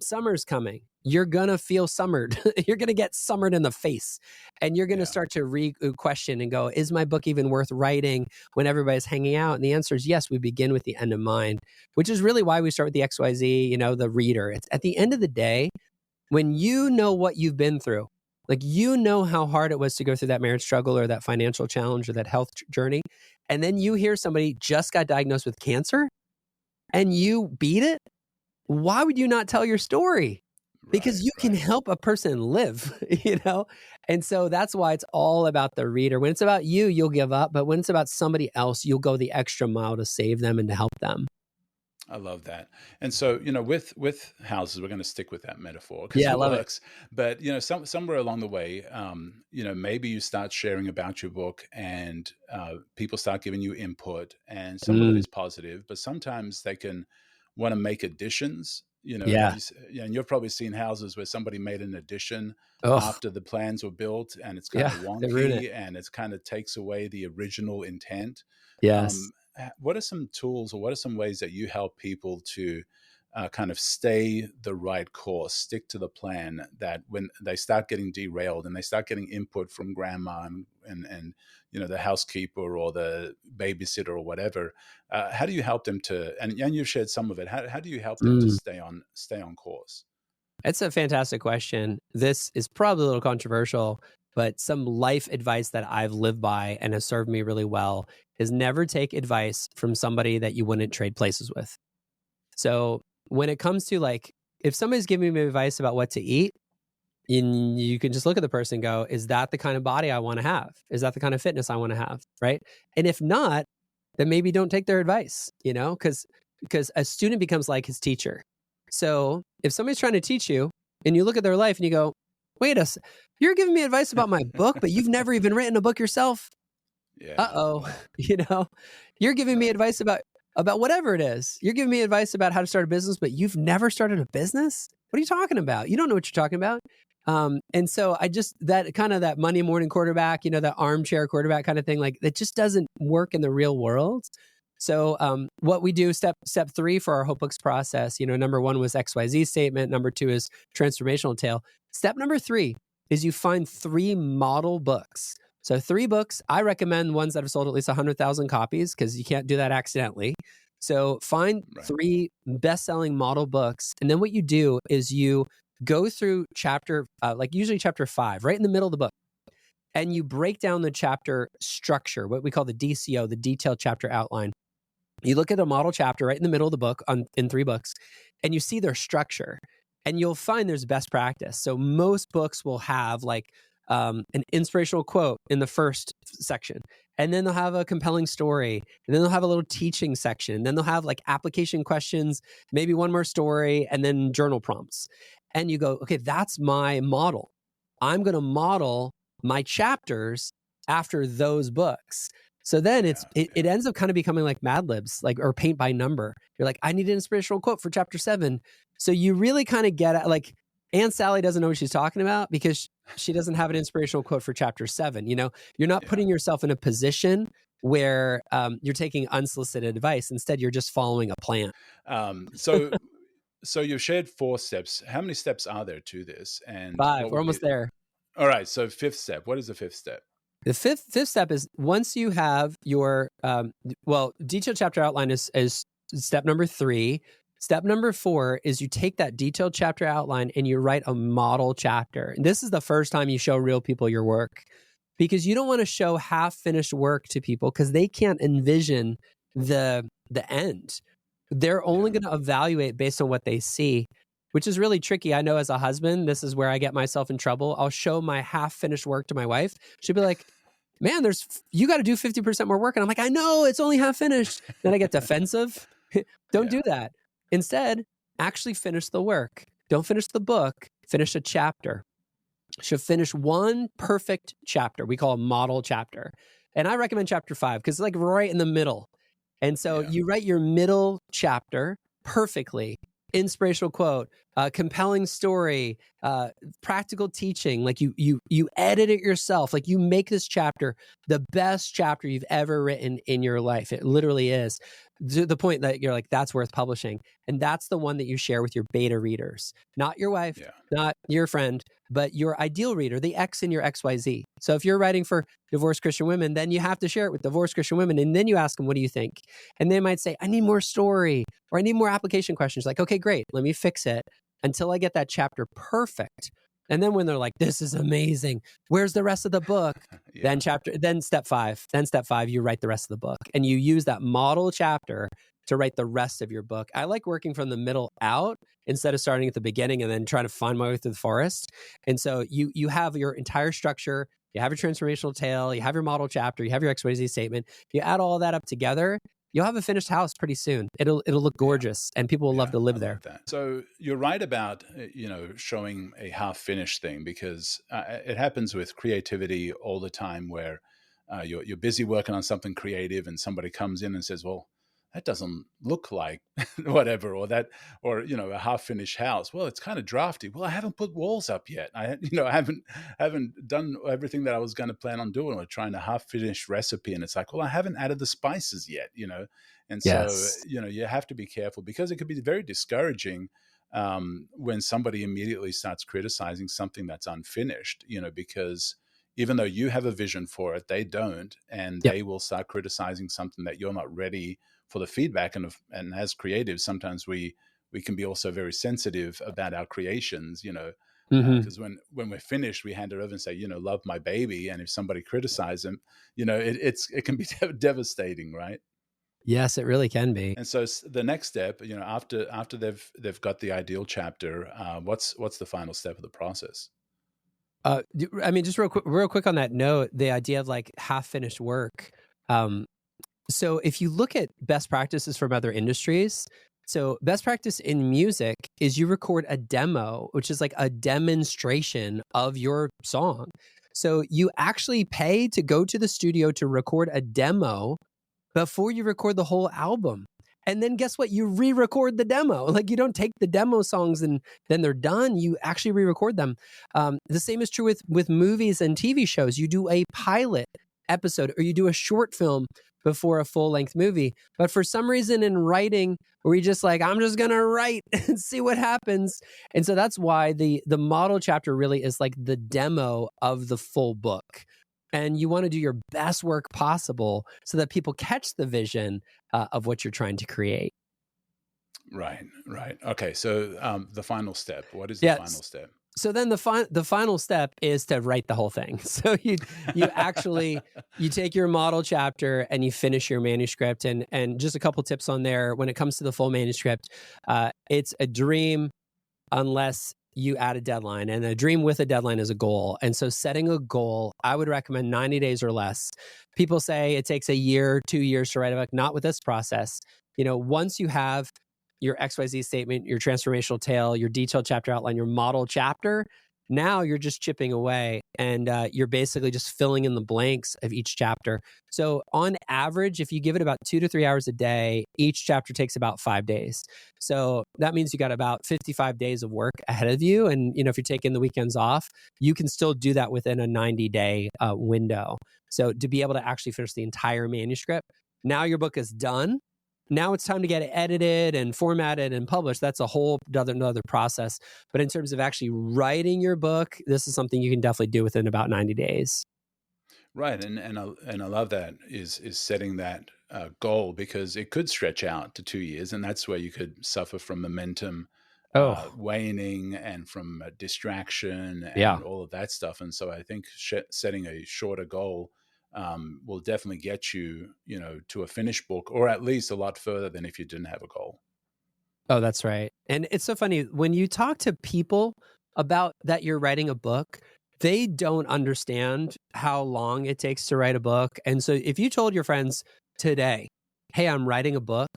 summer's coming. You're going to feel summered. You're going to get summered in the face. And you're going to start to question and go, is my book even worth writing when everybody's hanging out? And the answer is yes, we begin with the end in mind, which is really why we start with the XYZ, the reader. It's at the end of the day, when you know what you've been through, like how hard it was to go through that marriage struggle or that financial challenge or that health journey. And then you hear somebody just got diagnosed with cancer and you beat it. Why would you not tell your story? Because you can help a person live, And so that's why it's all about the reader. When it's about you, you'll give up. But when it's about somebody else, you'll go the extra mile to save them and to help them. I love that. And so, with houses, we're going to stick with that metaphor because it works. But, somewhere along the way, maybe you start sharing about your book and people start giving you input and some of it is positive, but sometimes they can want to make additions, and you've probably seen houses where somebody made an addition after the plans were built and it's kind of wonky and it kind of takes away the original intent. Yes. What are some tools or what are some ways that you help people to kind of stay the right course, stick to the plan, that when they start getting derailed and they start getting input from grandma and the housekeeper or the babysitter or whatever, how do you help them to, and you've shared some of it, how do you help them to stay on course? It's a fantastic question. This is probably a little controversial, but some life advice that I've lived by and has served me really well is never take advice from somebody that you wouldn't trade places with. So when it comes to if somebody's giving me advice about what to eat, you can just look at the person and go, is that the kind of body I want to have? Is that the kind of fitness I want to have? Right. And if not, then maybe don't take their advice, because a student becomes like his teacher. So if somebody's trying to teach you and you look at their life and you go, wait a second, you're giving me advice about my book, but you've never even written a book yourself. You're giving me advice about whatever it is. You're giving me advice about how to start a business, but you've never started a business. What are you talking about? You don't know what you're talking about. And so that Monday morning quarterback, that armchair quarterback kind of thing, that just doesn't work in the real world. So what we do, step 3 for our Hope Books process, number 1 was XYZ statement. Number 2 is transformational tale. Step number 3 is you find 3 model books. So 3 books. I recommend ones that have sold at least 100,000 copies because you can't do that accidentally. So find 3 best-selling model books. And then what you do is you go through chapter, usually chapter 5, right in the middle of the book. And you break down the chapter structure, what we call the DCO, the detailed chapter outline. You look at a model chapter right in the middle of the book in 3 books, and you see their structure. And you'll find there's best practice. So most books will have an inspirational quote in the first section. And then they'll have a compelling story. And then they'll have a little teaching section. And then they'll have application questions, maybe one more story, and then journal prompts. And you go, okay, that's my model. I'm going to model my chapters after those books. So then it ends up kind of becoming like Mad Libs, or paint by number. You're like, I need an inspirational quote for chapter 7. So you really kind of get at Aunt Sally doesn't know what she's talking about because she doesn't have an inspirational quote for chapter 7. You're not putting yourself in a position where you're taking unsolicited advice. Instead, you're just following a plan. So you've shared 4 steps. How many steps are there to this? And 5. We're almost there. All right. So 5th step. What is the 5th step? The fifth step is once you have your detailed chapter outline is step number 3. Step number 4 is you take that detailed chapter outline and you write a model chapter. And this is the first time you show real people your work. because you don't want to show half finished work to people because they can't envision the end. They're only Yeah. going to evaluate based on what they see, which is really tricky. I know as a husband, this is where I get myself in trouble. I'll show my half finished work to my wife. She'll be like, man, you got to do 50% more work. And I'm like, I know, it's only half finished. Then I get defensive. Don't Yeah. do that. Instead, actually finish the work. Don't finish the book, finish a chapter. Should finish one perfect chapter. We call a model chapter. And I recommend chapter 5 because it's like right in the middle. And so Yeah. you write your middle chapter perfectly. Inspirational quote, compelling story, practical teaching. Like you edit it yourself. Like you make this chapter the best chapter you've ever written in your life. It literally is, to the point that you're like, that's worth publishing. And that's the one that you share with your beta readers, not your wife, Yeah. not your friend, but your ideal reader, the X in your XYZ. So if you're writing for divorced Christian women, then you have to share it with divorced Christian women. And then you ask them, what do you think? And they might say, I need more story, or I need more application questions. Like, okay, great. Let me fix it until I get that chapter perfect. And then when they're like, this is amazing, where's the rest of the book? Yeah. Then step five, you write the rest of the book, and you use that model chapter to write the rest of your book. I like working from the middle out instead of starting at the beginning and then trying to find my way through the forest. And so you have your entire structure, you have your transformational tale, you have your model chapter, you have your XYZ statement. You add all that up together, you'll have a finished house pretty soon. It'll look gorgeous, and people will love to live I there. love that. So you're right about showing a half finished thing, because it happens with creativity all the time, where you're busy working on something creative, and somebody comes in and says, "Well, that doesn't look like whatever," or a half finished house. Well, it's kind of drafty. Well, I haven't put walls up yet. I haven't done everything that I was going to plan on doing, or trying a half finished recipe, and it's like, well, I haven't added the spices yet. And so, Yes. you have to be careful, because it could be very discouraging when somebody immediately starts criticizing something that's unfinished, because even though you have a vision for it, they don't, and Yep. they will start criticizing something that you're not ready for the feedback. And as creatives, sometimes we can be also very sensitive about our creations, Mm-hmm. because when we're finished, we hand it over and say, love my baby. And if somebody criticizes them, it can be devastating, right? Yes, it really can be. And so the next step, after they've got the ideal chapter, what's the final step of the process? I mean, just real quick on that note, the idea of like half finished work. So if you look at best practices from other industries, so best practice in music is you record a demo, which is like a demonstration of your song. So you actually pay to go to the studio to record a demo before you record the whole album. And then guess what? You re-record the demo. Like you don't take the demo songs and then they're done. You actually re-record them. The same is true with movies and TV shows. You do a pilot episode, or you do a short film before a full-length movie. But for some reason in writing, we're just like, I'm just gonna write and see what happens. And so that's why the model chapter really is like the demo of the full book. And you want to do your best work possible so that people catch the vision of what you're trying to create. Right. Okay. So the final step. What is the Yeah. final step? So then the final step is to write the whole thing. So you actually you take your model chapter and you finish your manuscript. And just a couple tips on there. When it comes to the full manuscript, it's a dream unless you add a deadline, and a dream with a deadline is a goal. And so setting a goal, I would recommend 90 days or less. People say it takes a year, 2 years to write a book. Not with this process. Once you have your XYZ statement, your transformational tale, your detailed chapter outline, your model chapter, now you're just chipping away, and you're basically just filling in the blanks of each chapter. So on average, if you give it about 2 to 3 hours a day, each chapter takes about 5 days. So that means you got about 55 days of work ahead of you. And if you're taking the weekends off, you can still do that within a 90-day window. So to be able to actually finish the entire manuscript, now your book is done. Now it's time to get it edited and formatted and published. That's a whole another process. But in terms of actually writing your book, this is something you can definitely do within about 90 days. Right. And I love that is setting that goal, because it could stretch out to 2 years, and that's where you could suffer from momentum Oh, waning and from distraction yeah. and all of that stuff. And so I think setting a shorter goal will definitely get you, to a finished book, or at least a lot further than if you didn't have a goal. Oh, that's right. And it's so funny when you talk to people about that you're writing a book, they don't understand how long it takes to write a book. And so if you told your friends today, hey, I'm writing a book,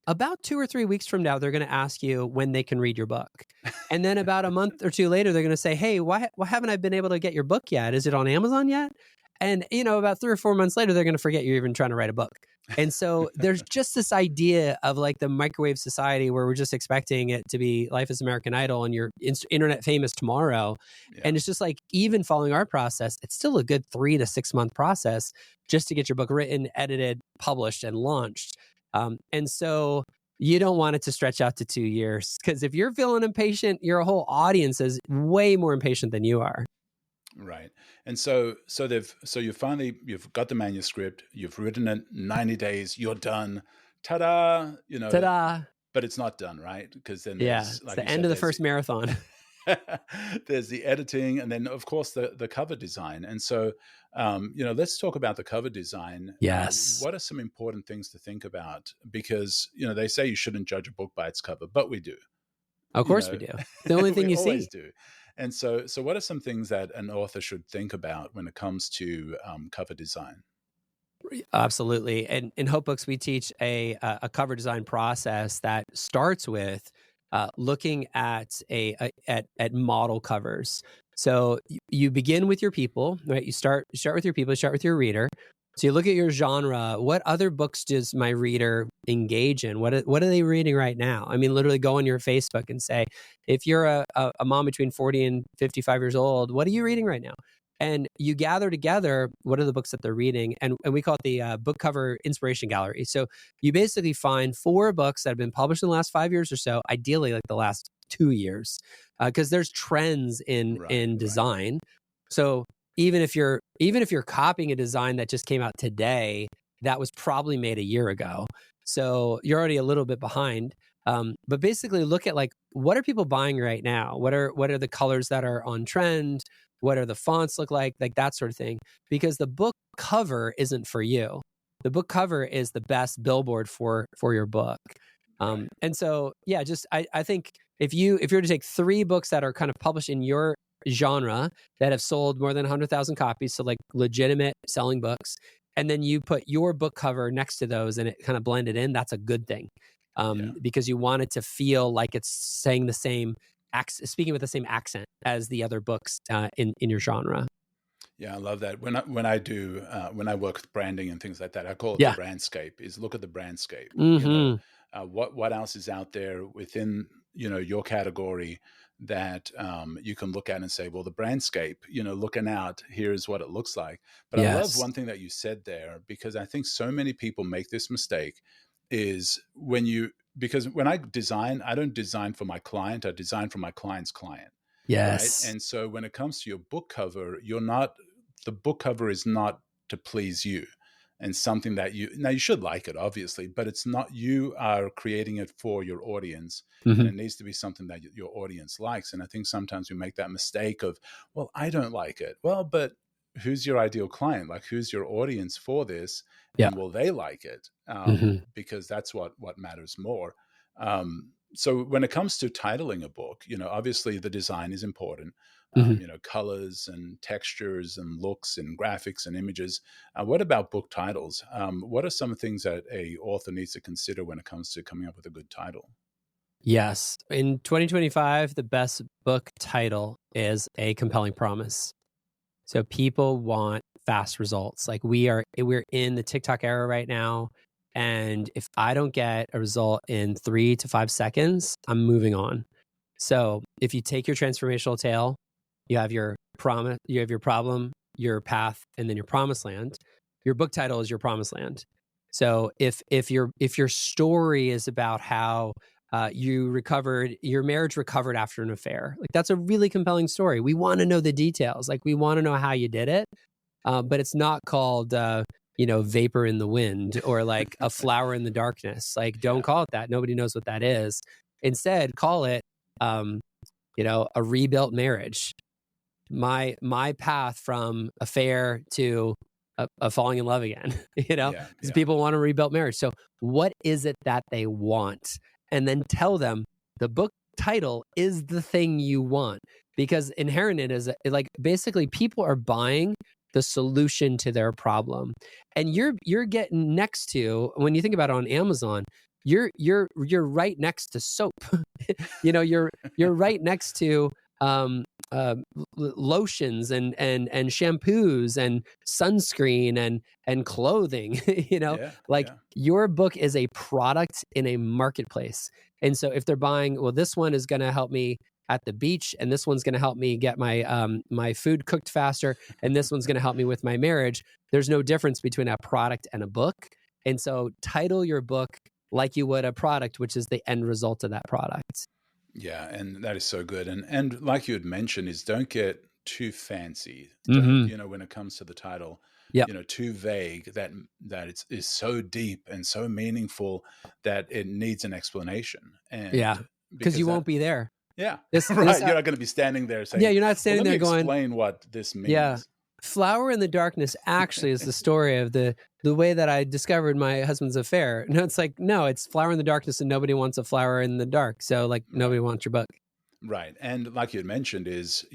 about 2 or 3 weeks from now, they're going to ask you when they can read your book. And then about a month or two later, they're going to say, hey, why haven't I been able to get your book yet? Is it on Amazon yet? And, about 3 or 4 months later, they're going to forget you're even trying to write a book. And so there's just this idea of like the microwave society where we're just expecting it to be Life is American Idol and you're internet famous tomorrow. Yeah. And it's just like, even following our process, it's still a good 3 to 6 month process just to get your book written, edited, published, and launched. And so you don't want it to stretch out to 2 years, because if you're feeling impatient, your whole audience is way more impatient than you are. Right. And so you've got the manuscript, you've written it 90 days, you're done. Ta-da, Ta-da. but it's not done, right? Because then Yeah, there's, it's like the you end said, of the first marathon. there's the editing, and then of course the cover design. And so, let's talk about the cover design. Yes. What are some important things to think about? Because, they say you shouldn't judge a book by its cover, but we do. Of course we do. The only thing we you always see. do. And so what are some things that an author should think about when it comes to cover design? Absolutely. And in Hope Books, we teach a cover design process that starts with looking at at model covers. So you begin with your people, right? You start with your people, start with your reader. So you look at your genre. What other books does my reader engage in? What are they reading right now? I mean, literally go on your Facebook and say, if you're a mom between 40 and 55 years old, what are you reading right now? And you gather together what are the books that they're reading, and we call it the book cover inspiration gallery. So you basically find 4 books that have been published in the last 5 years or so, ideally like the last 2 years, because there's trends in design. Right. So even if you're copying a design that just came out today, that was probably made a year ago. So you're already a little bit behind. But basically look at like, what are people buying right now? What are the colors that are on trend? What are the fonts look like that sort of thing? Because the book cover isn't for you. The book cover is the best billboard for your book. And so, yeah, just I think if you were to take 3 books that are kind of published in your genre that have sold more than 100,000 copies, so like legitimate selling books, and then you put your book cover next to those and it kind of blended in, that's a good thing. Because you want it to feel like it's saying the same, speaking with the same accent as the other books in your genre. Yeah, I love that. When I work with branding and things like that, I call it Yeah. the brandscape. Is look at the brandscape. Mm-hmm. What else is out there within your category that you can look at and say, well, the brandscape, looking out, here's what it looks like. But I love one thing that you said there, because I think so many people make this mistake, is because when I design, I don't design for my client, I design for my client's client. Yes. Right. And so when it comes to your book cover, the book cover is not to please you, and something that you should like it, obviously, but it's not, you are creating it for your audience. Mm-hmm. And it needs to be something that your audience likes. And I think sometimes we make that mistake of, well, I don't like it. Well, but who's your ideal client? Like, who's your audience for this? Yeah. And will they like it? Because that's what matters more. So when it comes to titling a book, obviously the design is important. Colors and textures and looks and graphics and images. What about book titles? What are some things that a author needs to consider when it comes to coming up with a good title? Yes. In 2025, the best book title is a compelling promise. So people want fast results. Like we're in the TikTok era right now. And if I don't get a result in 3 to 5 seconds, I'm moving on. So if you take your transformational tale, you have your promise, you have your problem, your path, and then your promised land. Your book title is your promised land. So if your story is about how your marriage recovered after an affair, like that's a really compelling story. We want to know the details. Like we want to know how you did it. But it's not called vapor in the wind or like a flower in the darkness. Like don't call it that. Nobody knows what that is. Instead, call it a rebuilt marriage, my path from affair to a falling in love again, because Yeah. people want to rebuild marriage. So what is it that they want? And then tell them the book title is the thing you want, because inherent it is like basically people are buying the solution to their problem. And you're getting next to, when you think about it on Amazon, you're right next to soap. You're right next to lotions and shampoos and sunscreen and clothing. Yeah. Your book is a product in a marketplace. And so if they're buying, well, this one is going to help me at the beach, and this one's going to help me get my food cooked faster, and this one's going to help me with my marriage, there's no difference between a product and a book. And so title your book like you would a product, which is the end result of that product. Yeah, and that is so good. And like you had mentioned, is don't get too fancy. Mm-hmm. Don't, when it comes to the title, Yep. Too vague, that it's is so deep and so meaningful that it needs an explanation. And because you won't be there. Yeah, right. You're not going to be standing there saying, you're not standing there going, explain what this means. Yeah. Flower in the Darkness actually is the story of the way that I discovered my husband's affair. No, it's Flower in the Darkness, and nobody wants a flower in the dark. So nobody wants your book. Right. And like you had mentioned is,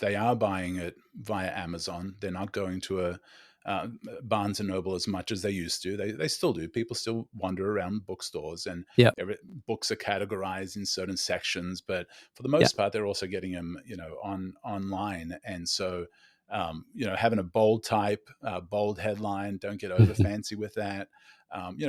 they are buying it via Amazon. They're not going to a Barnes and Noble as much as they used to. They still do. People still wander around bookstores, and books are categorized in certain sections. But for the most part, they're also getting them, online. And so, having a bold type, bold headline, don't get over fancy with that.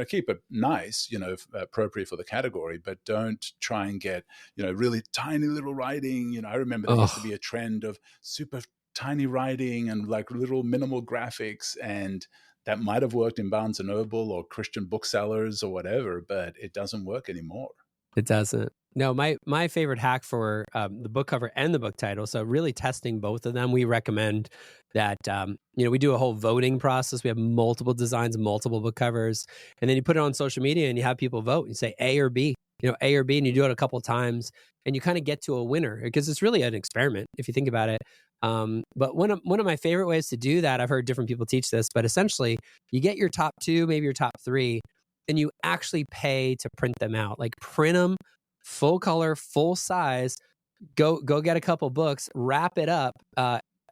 Keep it nice, appropriate for the category, but don't try and get, really tiny little writing. I remember there used to be a trend of super tiny writing and like little minimal graphics, and that might have worked in Barnes and Noble or Christian booksellers or whatever, but it doesn't work anymore. It doesn't. No, my favorite hack for the book cover and the book title, so really testing both of them, we recommend that, we do a whole voting process. We have multiple designs, multiple book covers, and then you put it on social media and you have people vote. You say A or B, A or B, and you do it a couple of times, and you kind of get to a winner, because it's really an experiment if you think about it. But one of my favorite ways to do that, I've heard different people teach this, but essentially you get your top 2, maybe your top 3, and you actually pay to print them out. Like print them full color, full size. Go get a couple books, wrap it up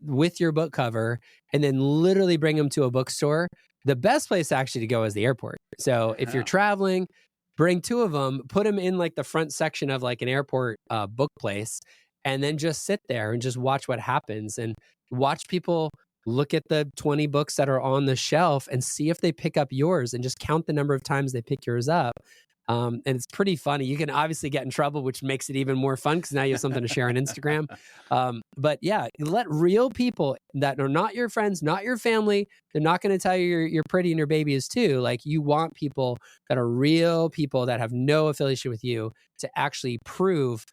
with your book cover, and then literally bring them to a bookstore. The best place actually to go is the airport. So if you're traveling, bring 2 of them, put them in like the front section of like an airport book place, and then just sit there and just watch what happens, and watch people look at the 20 books that are on the shelf and see if they pick up yours, and just count the number of times they pick yours up. And it's pretty funny. You can obviously get in trouble, which makes it even more fun because now you have something to share on Instagram. But yeah, let real people that are not your friends, not your family, they're not going to tell you you're pretty and your baby is too. Like, you want people that are real people that have no affiliation with you to actually prove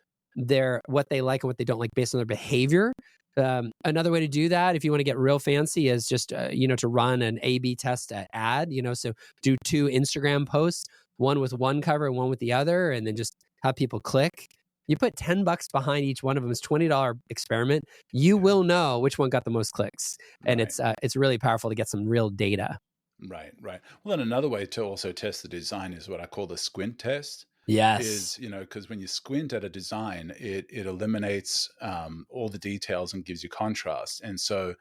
what they like and what they don't like based on their behavior. Another way to do that, if you want to get real fancy, is just to run an A/B test ad. So do 2 Instagram posts, one with one cover and one with the other, and then just have people click. You put $10 behind each one of them. It's $20 experiment. You will know which one got the most clicks, and it's really powerful to get some real data. Right. Well, then another way to also test the design is what I call the squint test. Yes. Is, because when you squint at a design, it eliminates all the details and gives you contrast. And so,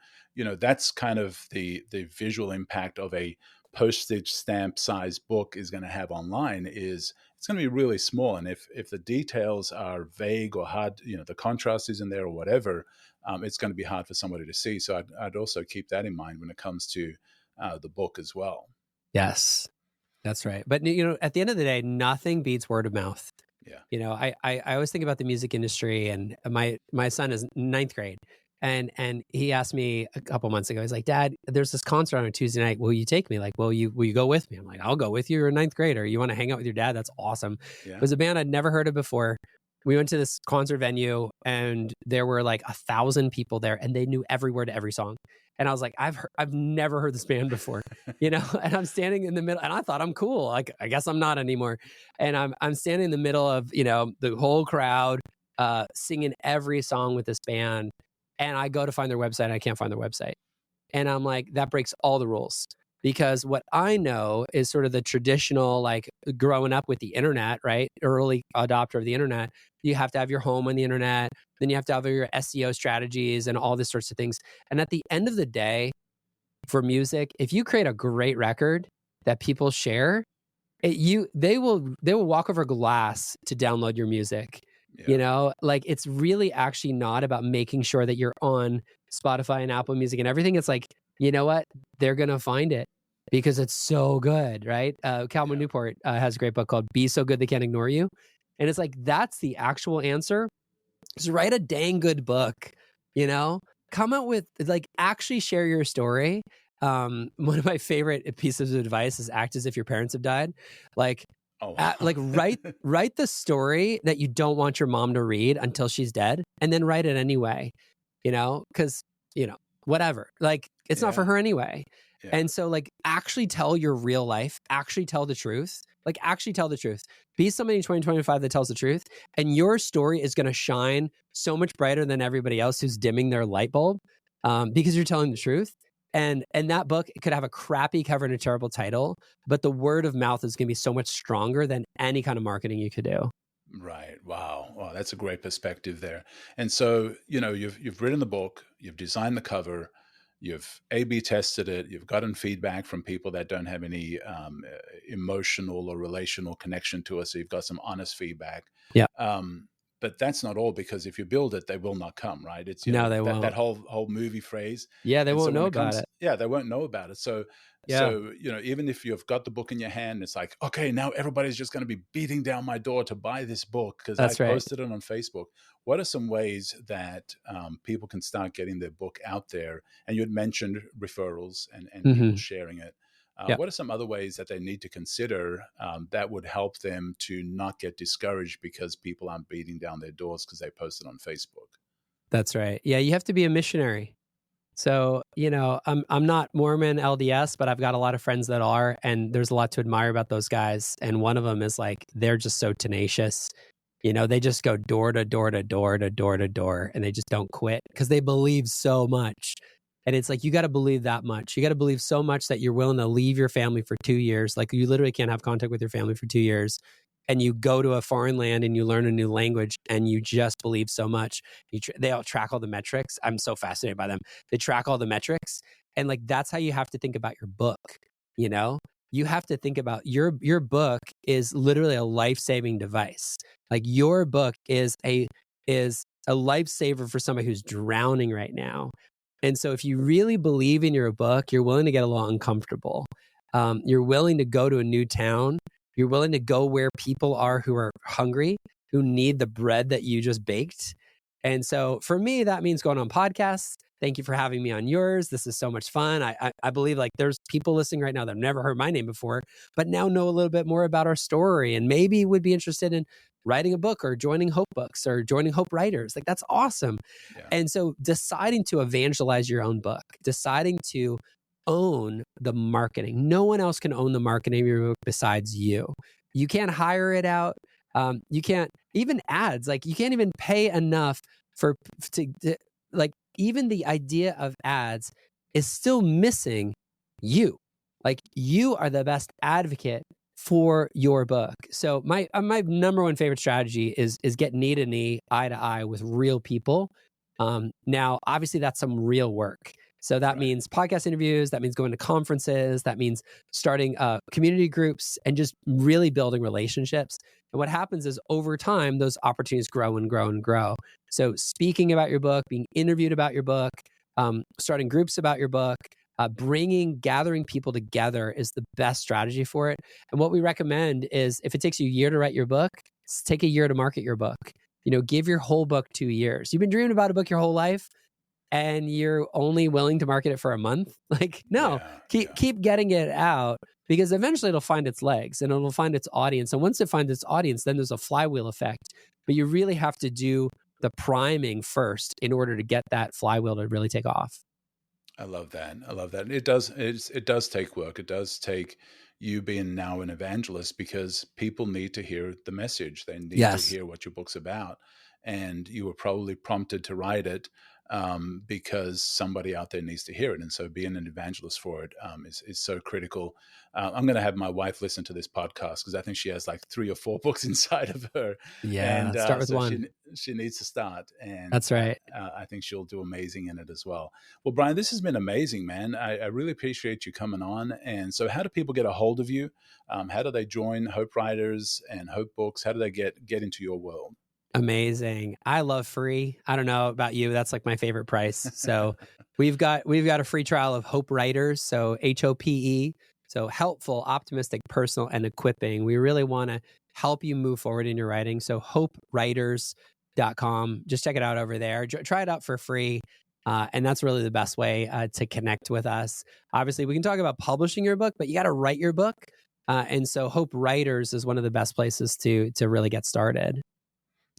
that's kind of the visual impact of a postage stamp size book is going to have online. Is it's going to be really small. And if the details are vague or hard, the contrast isn't there or whatever, it's going to be hard for somebody to see. So I'd also keep that in mind when it comes to the book as well. Yes. That's right. But, at the end of the day, nothing beats word of mouth. Yeah. I always think about the music industry, and my son is 9th grade, and he asked me a couple months ago, he's like, Dad, there's this concert on a Tuesday night. Will you take me? Like, will you go with me? I'm like, I'll go with you. You're a 9th grader. You want to hang out with your dad? That's awesome. Yeah. It was a band I'd never heard of before. We went to this concert venue, and there were like 1,000 people there, and they knew every word to every song. And I was like, I've never heard this band before, and I'm standing in the middle, and I thought I'm cool. Like, I guess I'm not anymore. And I'm standing in the middle of, the whole crowd, singing every song with this band, and I go to find their website, and I can't find their website. And I'm like, that breaks all the rules. Because what I know is sort of the traditional, like growing up with the internet, right? Early adopter of the internet. You have to have your home on the internet. Then you have to have your SEO strategies and all these sorts of things. And at the end of the day, for music, if you create a great record that people share, they will walk over glass to download your music. Yeah. Like it's really actually not about making sure that you're on Spotify and Apple Music and everything. It's like, you know what? They're gonna find it because it's so good, right? Calvin Yeah. Newport has a great book called "Be So Good They Can't Ignore You," and it's like that's the actual answer. Just write a dang good book, you know? Come out with like actually share your story. One of my favorite pieces of advice is act as if your parents have died. Like Oh, like wow. write the story that you don't want your mom to read until she's dead, and then write it anyway, because whatever. Like it's not for Yeah. her anyway. Yeah. And so like actually tell your real life, actually tell the truth. Like actually tell the truth. Be somebody in 2025 that tells the truth, and your story is going to shine so much brighter than everybody else who's dimming their light bulb, because you're telling the truth. And that book could have a crappy cover and a terrible title, but the word of mouth is going to be so much stronger than any kind of marketing you could do. Right. Wow. Wow. That's a great perspective there. And so, you've written the book, you've designed the cover, you've A/B tested it, you've gotten feedback from people that don't have any emotional or relational connection to it. So you've got some honest feedback. Yeah. Um, but that's not all, because if you build it, they will not come. Right. It's No, they that won't. whole movie phrase. Yeah, they And so won't when know it about comes, it. yeah, they won't know about it. So Yeah, even if you've got the book in your hand, it's like, okay, now everybody's just going to be beating down my door to buy this book because I that's right. posted it on Facebook. What are some ways that people can start getting their book out there? And you had mentioned referrals and people Hmm. sharing it. Yeah, What are some other ways that they need to consider that would help them to not get discouraged because people aren't beating down their doors because they posted on Facebook? that's right. Yeah, you have to be a missionary. So, I'm not Mormon LDS, but I've got a lot of friends that are, and there's a lot to admire about those guys. And one of them is like, they're just so tenacious. They just go door to door to door to door to door, and they just don't quit because they believe so much. And it's like, you got to believe that much. You got to believe so much that you're willing to leave your family for 2 years. Like, you literally can't have contact with your family for 2 years. And you go to a foreign land and you learn a new language, and you just believe so much. They all track all the metrics. I'm so fascinated by them. They track all the metrics. And like, that's how you have to think about your book. You know, you have to think about your book is literally a life-saving device. Like your book is a lifesaver for somebody who's drowning right now. And so if you really believe in your book, you're willing to get a little uncomfortable. You're willing to go to a new town. You're willing to go where people are who are hungry, who need the bread that you just baked. And so for me, that means going on podcasts. Thank you for having me on yours. This is so much fun. I believe like there's people listening right now that have never heard my name before, but now know a little bit more about our story and maybe would be interested in writing a book or joining Hope Books or joining Hopewriters. Like that's awesome. Yeah. And so deciding to evangelize your own book, deciding to own the marketing. No one else can own the marketing of your book besides you. You can't hire it out. You can't even ads. Like you can't even pay enough to like even the idea of ads is still missing you. Like you are the best advocate for your book. So my number one favorite strategy is get knee to knee, eye to eye with real people. Now, obviously, that's some real work. So that Right. means podcast interviews. That means going to conferences. That means starting community groups and just really building relationships. And what happens is over time, those opportunities grow and grow and grow. So speaking about your book, being interviewed about your book, starting groups about your book, gathering people together is the best strategy for it. And what we recommend is if it takes you a year to write your book, take a year to market your book. Give your whole book 2 years. You've been dreaming about a book your whole life and you're only willing to market it for a month. Like, no, Yeah. Yeah. keep getting it out because eventually it'll find its legs and it'll find its audience. And once it finds its audience, then there's a flywheel effect. But you really have to do the priming first in order to get that flywheel to really take off. I love that. I love that. It does take work. It does take you being now an evangelist because people need to hear the message. They need to Yes. hear what your book's about. and you were probably prompted to write it because somebody out there needs to hear it. And so being an evangelist for it is so critical. I'm going to have my wife listen to this podcast because I think she has like 3 or 4 books inside of her. Yeah, And start with so one. she needs to start. And That's right. I think she'll do amazing in it as well. Well, Brian, this has been amazing, man. I really appreciate you coming on. And so how do people get a hold of you? How do they join Hopewriters and Hope Books? How do they get into your world? Amazing. I love free. I don't know about you. That's like my favorite price. So we've got a free trial of Hopewriters. So HOPE. So helpful, optimistic, personal, and equipping. We really want to help you move forward in your writing. So hopewriters.com. Just check it out over there. Try it out for free. And that's really the best way to connect with us. Obviously, we can talk about publishing your book, but you got to write your book. And so Hopewriters is one of the best places to really get started.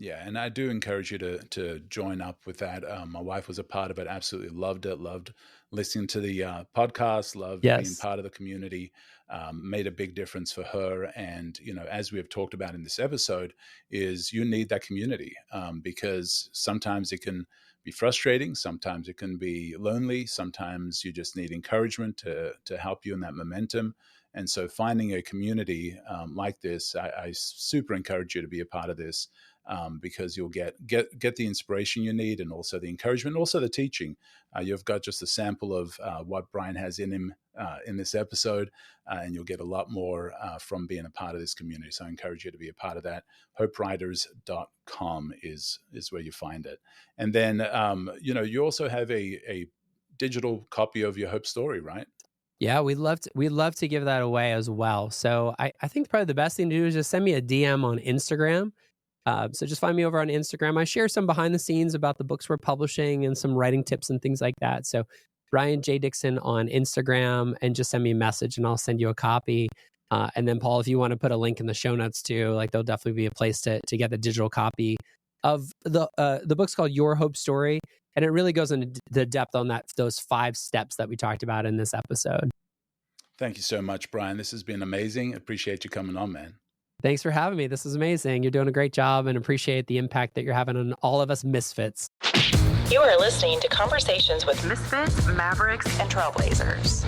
Yeah, and I do encourage you to join up with that. My wife was a part of it, absolutely loved it, loved listening to the podcast, loved being part of the community, made a big difference for her. And, as we have talked about in this episode, is you need that community because sometimes it can be frustrating, sometimes it can be lonely, sometimes you just need encouragement to help you in that momentum. And so finding a community like this, I super encourage you to be a part of this. Because you'll get the inspiration you need, and also the encouragement, and also the teaching. You've got just a sample of what Brian has in him in this episode, and you'll get a lot more from being a part of this community. So I encourage you to be a part of that. Hopewriters.com is where you find it. And then you also have a digital copy of your Hope Story, right? Yeah, we'd love to give that away as well. So I think probably the best thing to do is just send me a DM on Instagram. So just find me over on Instagram. I share some behind the scenes about the books we're publishing and some writing tips and things like that. So Brian J. Dixon on Instagram, and just send me a message and I'll send you a copy. And then Paul, if you want to put a link in the show notes too, like there'll definitely be a place to get the digital copy of the book's called Your Hope Story. And it really goes into the depth on those 5 steps that we talked about in this episode. Thank you so much, Brian. This has been amazing. Appreciate you coming on, man. Thanks for having me. This is amazing. You're doing a great job, and appreciate the impact that you're having on all of us misfits. You are listening to Conversations with Misfits, Mavericks, and Trailblazers.